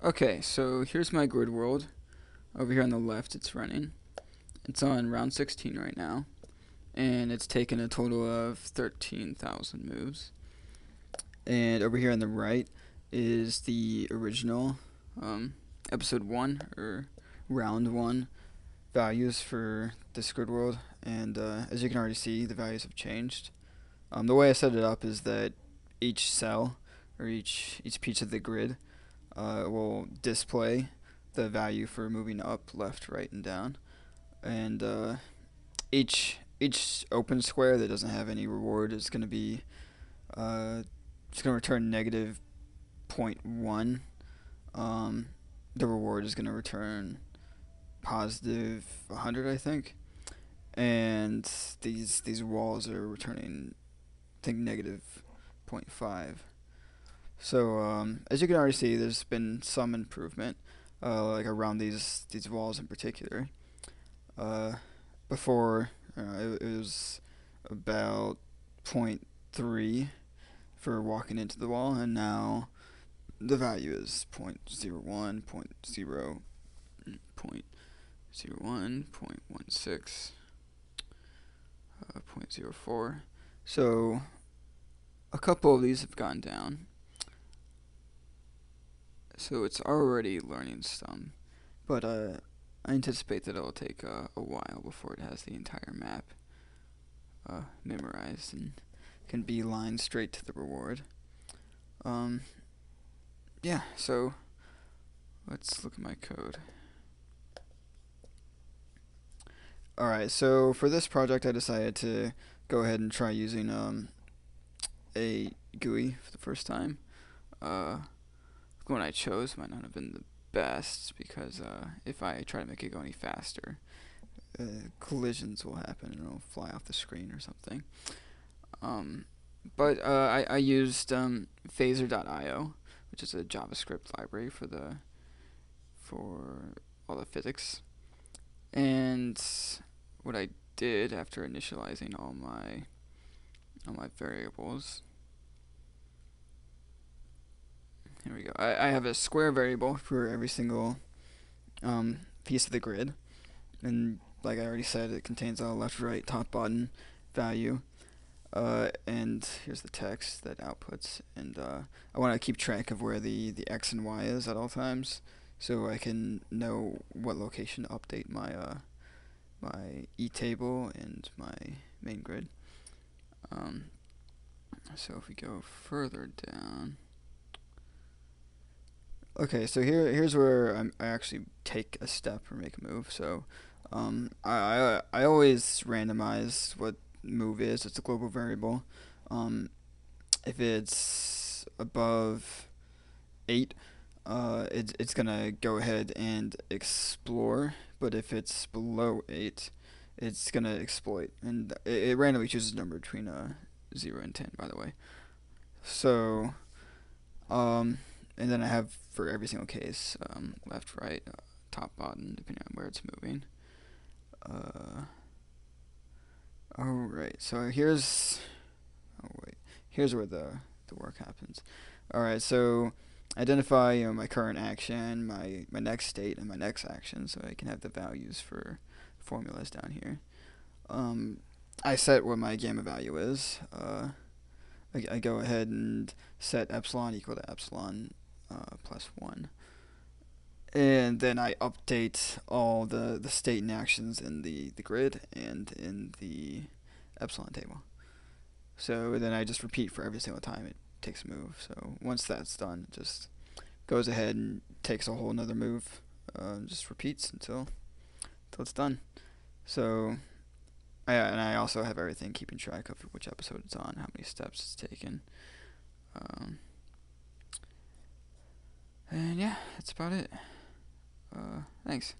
Okay, so here's my grid world. Over here on the left, it's running. It's on round 16 right now, and it's taken a total of 13,000 moves. And over here on the right is the original episode 1, or round 1, values for this grid world. And as you can already see, the values have changed. The way I set it up is that each cell, or each piece of the grid, will display the value for moving up, left, right, and down. And each open square that doesn't have any reward is going to be uh, it's going to return negative zero point 0.1. Um, the reward is going to return positive 100, I think. And these walls are returning, I think, negative zero point 0.5. So as you can already see, there's been some improvement, like around these walls in particular. Uh, Before it was about zero point 0.3 for walking into the wall, and now the value is zero point 0.01, zero point 0.01, 0.16, 0.04. So a couple of these have gone down. So it's already learning some, but I anticipate that it'll take a while before it has the entire map memorized and can be lined straight to the reward. Um, yeah, so let's look at my code. Alright, so for this project I decided to go ahead and try using a GUI for the first time. The one I chose might not have been the best because if I try to make it go any faster, collisions will happen and it'll fly off the screen or something. Um, but I used Phaser.io, which is a JavaScript library for all the physics. And what I did after initializing all my variables, here we go. I have a square variable for every single piece of the grid, and like I already said, it contains a left, right, top, bottom value. And here's the text that outputs, and I want to keep track of where the x and y is at all times, so I can know what location to update my e table and my main grid. Um, so if we go further down, okay, so here's where I actually take a step or make a move. So I always randomize what move is. It's a global variable. Um, if it's above 8, it's gonna go ahead and explore. But if it's below 8, it's gonna exploit, and it randomly chooses a number between 0 and 10. By the way, so um, and then I have for every single case left, right, top, bottom, depending on where it's moving. Uh, Alright, so oh wait, here's where the work happens. Alright, so identify my current action, my next state, and my next action, so I can have the values for formulas down here. Um, I set what my gamma value is. I go ahead and set epsilon equal to epsilon plus 1. And then I update all the state and actions in the grid and in the epsilon table. So then I just repeat for every single time it takes a move. So once that's done, it just goes ahead and takes a whole another move. Just repeats until it's done. So and I also have everything keeping track of which episode it's on, how many steps it's taken. Um, and yeah, that's about it. Thanks.